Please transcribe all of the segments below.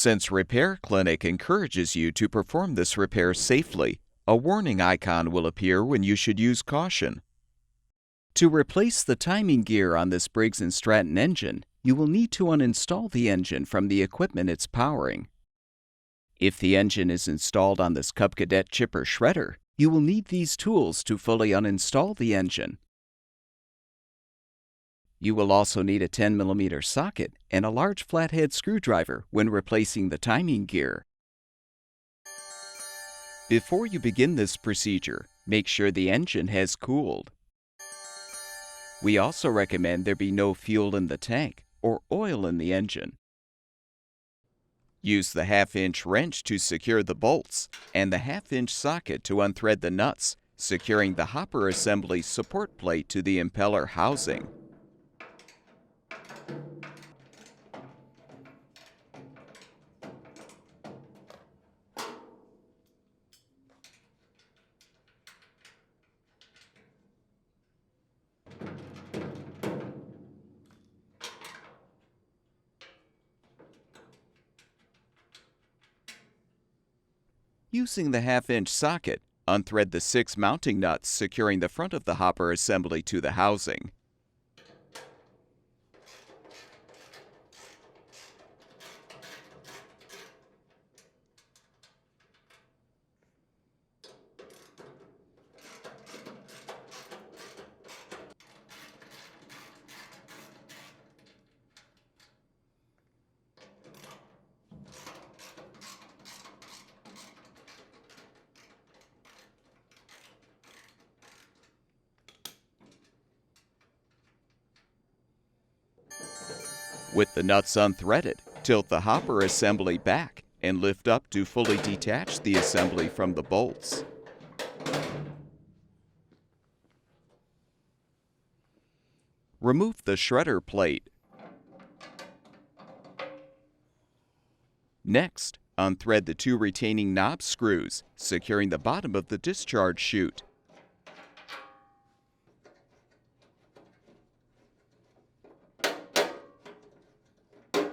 Since Repair Clinic encourages you to perform this repair safely, a warning icon will appear when you should use caution. To replace the timing gear on this Briggs & Stratton engine, you will need to uninstall the engine from the equipment it's powering. If the engine is installed on this Cub Cadet chipper shredder, you will need these tools to fully uninstall the engine. You will also need a 10mm socket and a large flathead screwdriver when replacing the timing gear. Before you begin this procedure, make sure the engine has cooled. We also recommend there be no fuel in the tank or oil in the engine. Use the 1/2-inch wrench to secure the bolts and the 1/2-inch socket to unthread the nuts, securing the hopper assembly support plate to the impeller housing. Using the 1/2-inch socket, unthread the 6 mounting nuts securing the front of the hopper assembly to the housing. With the nuts unthreaded, tilt the hopper assembly back and lift up to fully detach the assembly from the bolts. Remove the shredder plate. Next, unthread the 2 retaining knob screws, securing the bottom of the discharge chute.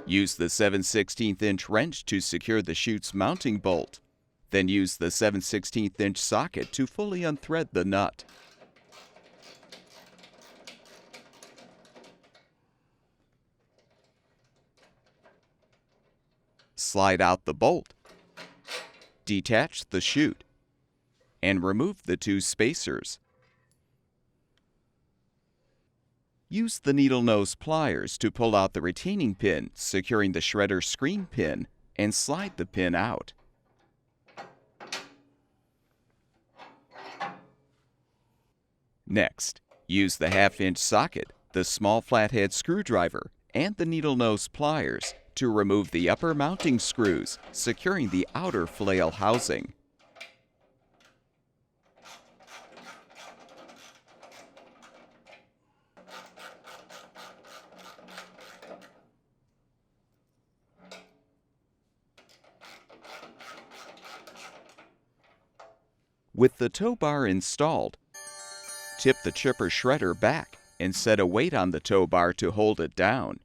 Use the 7/16" wrench to secure the chute's mounting bolt. Then use the 7/16" socket to fully unthread the nut. Slide out the bolt, detach the chute, and remove the 2 spacers. Use the needle nose pliers to pull out the retaining pin, securing the shredder screen pin, and slide the pin out. Next, use the 1/2-inch socket, the small flathead screwdriver, and the needle nose pliers to remove the upper mounting screws, securing the outer flail housing. With the tow bar installed, tip the chipper shredder back and set a weight on the tow bar to hold it down.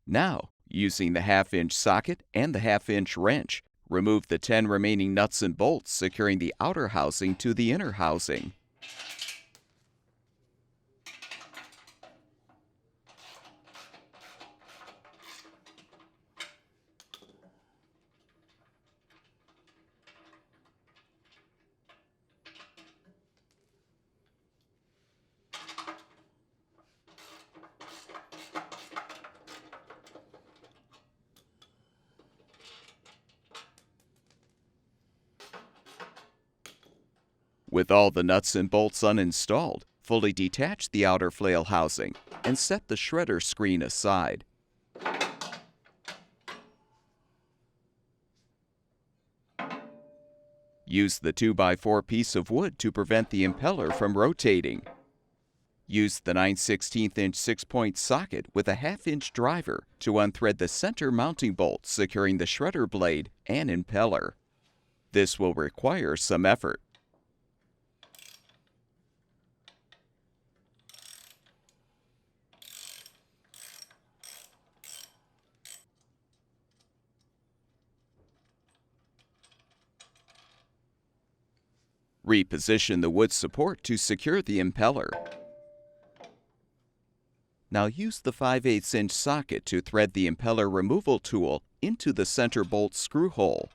Now, using the 1/2-inch socket and the 1/2-inch wrench, remove the 10 remaining nuts and bolts securing the outer housing to the inner housing. With all the nuts and bolts uninstalled, fully detach the outer flail housing and set the shredder screen aside. Use the 2x4 piece of wood to prevent the impeller from rotating. Use the 9/16" 6-point socket with a 1/2-inch driver to unthread the center mounting bolt securing the shredder blade and impeller. This will require some effort. Reposition the wood support to secure the impeller. Now use the 5/8" socket to thread the impeller removal tool into the center bolt screw hole.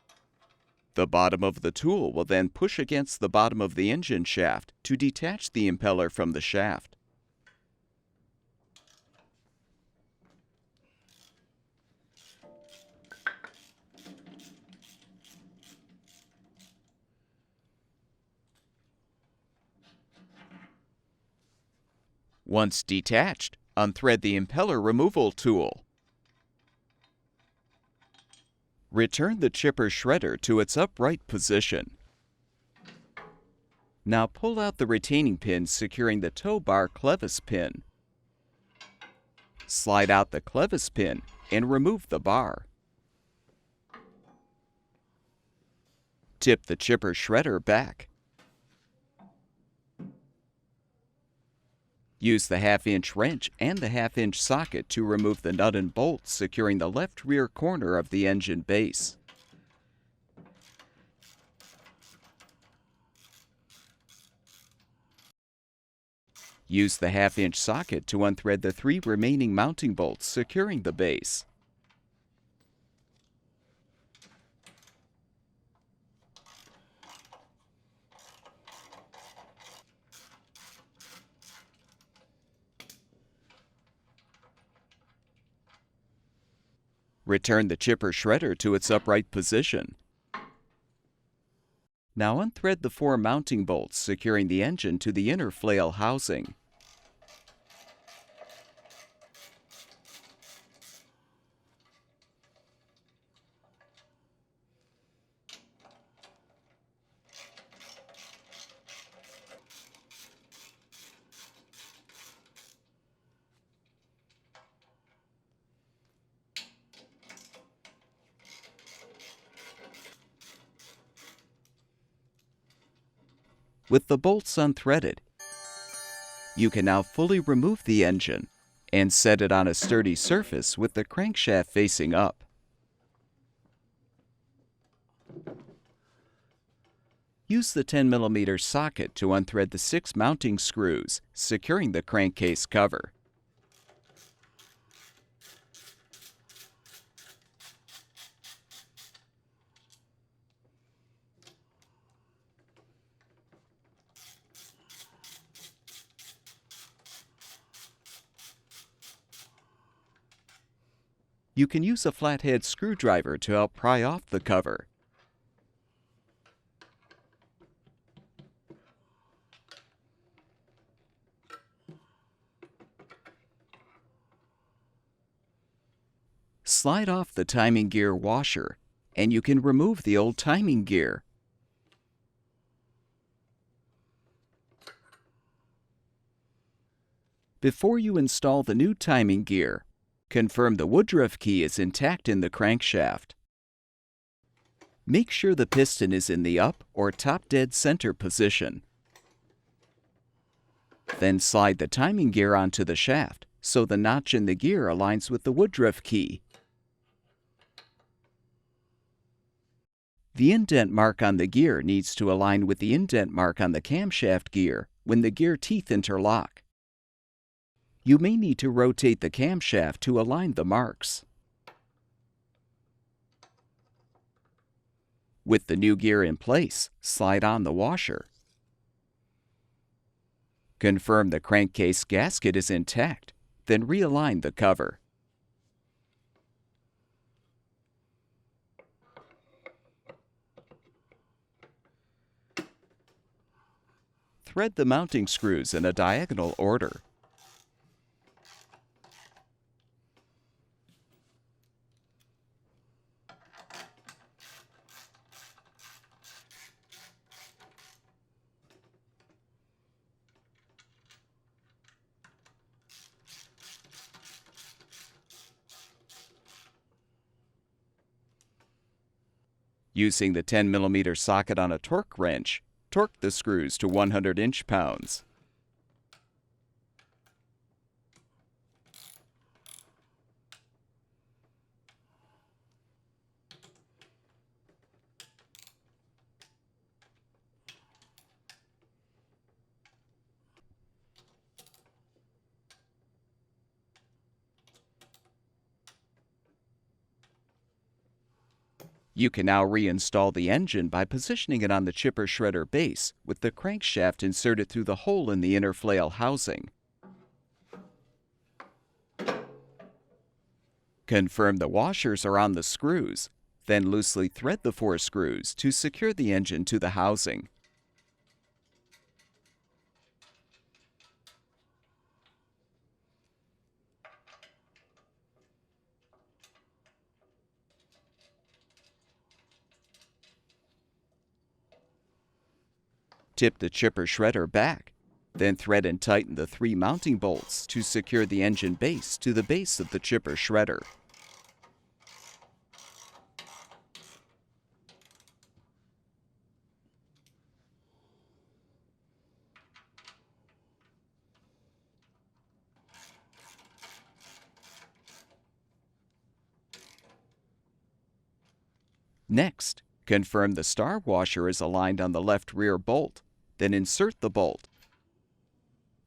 The bottom of the tool will then push against the bottom of the engine shaft to detach the impeller from the shaft. Once detached, unthread the impeller removal tool. Return the chipper shredder to its upright position. Now pull out the retaining pin securing the tow bar Clevis pin. Slide out the Clevis pin and remove the bar. Tip the chipper shredder back. Use the 1/2" wrench and the 1/2" socket to remove the nut and bolt securing the left rear corner of the engine base. Use the 1/2" socket to unthread the 3 remaining mounting bolts securing the base. Return the chipper shredder to its upright position. Now unthread the 4 mounting bolts securing the engine to the inner flail housing. With the bolts unthreaded, you can now fully remove the engine and set it on a sturdy surface with the crankshaft facing up. Use the 10mm socket to unthread the 6 mounting screws, securing the crankcase cover. You can use a flathead screwdriver to help pry off the cover. Slide off the timing gear washer, and you can remove the old timing gear. Before you install the new timing gear, confirm the woodruff key is intact in the crankshaft. Make sure the piston is in the up or top dead center position. Then slide the timing gear onto the shaft so the notch in the gear aligns with the woodruff key. The indent mark on the gear needs to align with the indent mark on the camshaft gear when the gear teeth interlock. You may need to rotate the camshaft to align the marks. With the new gear in place, slide on the washer. Confirm the crankcase gasket is intact, then realign the cover. Thread the mounting screws in a diagonal order. Using the 10mm socket on a torque wrench, torque the screws to 100 inch-pounds. You can now reinstall the engine by positioning it on the chipper shredder base with the crankshaft inserted through the hole in the inner flail housing. Confirm the washers are on the screws, then loosely thread the 4 screws to secure the engine to the housing. Tip the chipper shredder back, then thread and tighten the 3 mounting bolts to secure the engine base to the base of the chipper shredder. Next, confirm the star washer is aligned on the left rear bolt, then insert the bolt.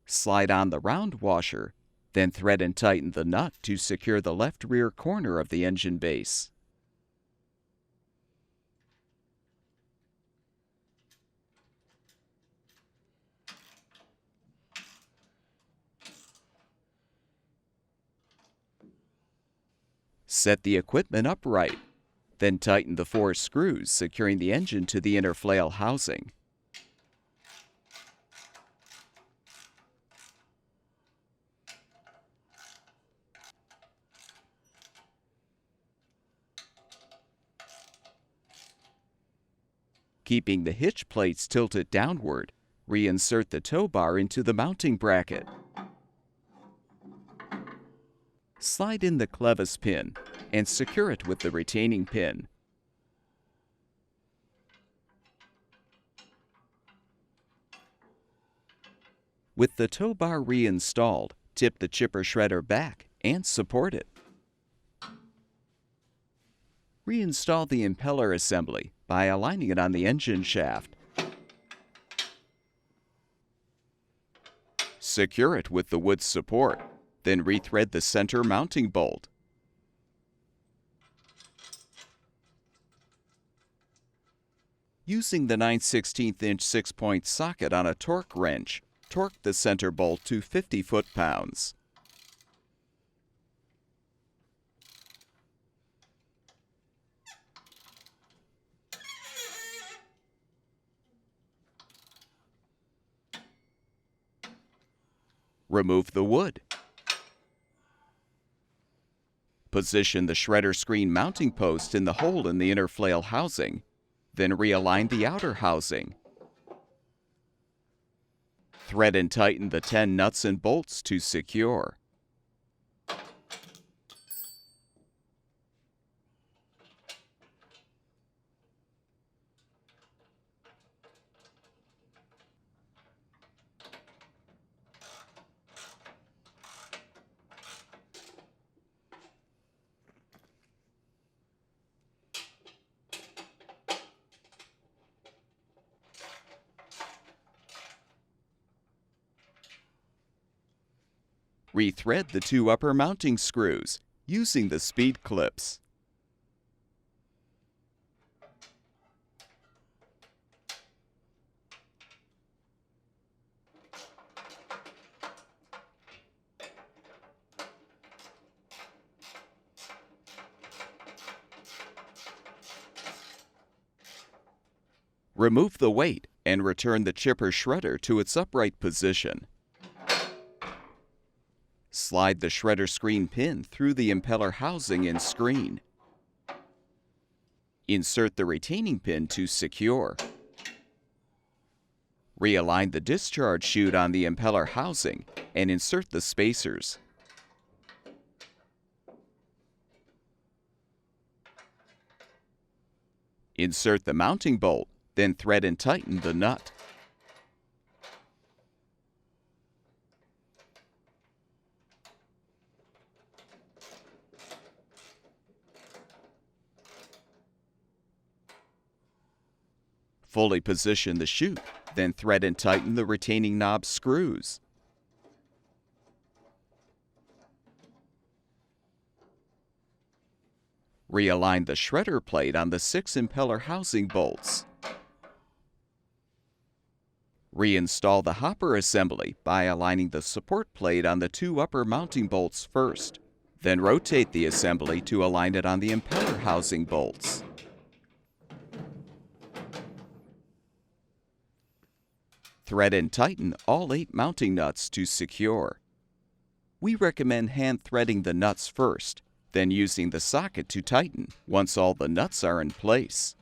Slide on the round washer, then thread and tighten the nut to secure the left rear corner of the engine base. Set the equipment upright, then tighten the 4 screws securing the engine to the inner flail housing. Keeping the hitch plates tilted downward, reinsert the tow bar into the mounting bracket. Slide in the Clevis pin and secure it with the retaining pin. With the tow bar reinstalled, tip the chipper shredder back and support it. Reinstall the impeller assembly by aligning it on the engine shaft. Secure it with the wood support, then rethread the center mounting bolt. Using the 9/16" 6-point socket on a torque wrench, torque the center bolt to 50 foot-pounds. Remove the wood. Position the shredder screen mounting post in the hole in the inner flail housing, then realign the outer housing. Thread and tighten the 10 nuts and bolts to secure. Rethread the 2 upper mounting screws using the speed clips. Remove the weight and return the chipper shredder to its upright position. Slide the shredder screen pin through the impeller housing and screen. Insert the retaining pin to secure. Realign the discharge chute on the impeller housing and insert the spacers. Insert the mounting bolt, then thread and tighten the nut. Fully position the chute, then thread and tighten the retaining knob screws. Realign the shredder plate on the 6 impeller housing bolts. Reinstall the hopper assembly by aligning the support plate on the 2 upper mounting bolts first. Then rotate the assembly to align it on the impeller housing bolts. Thread and tighten all 8 mounting nuts to secure. We recommend hand threading the nuts first, then using the socket to tighten once all the nuts are in place.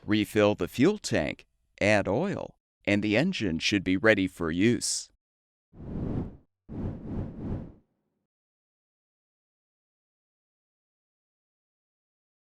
Refill the fuel tank, add oil, and the engine should be ready for use.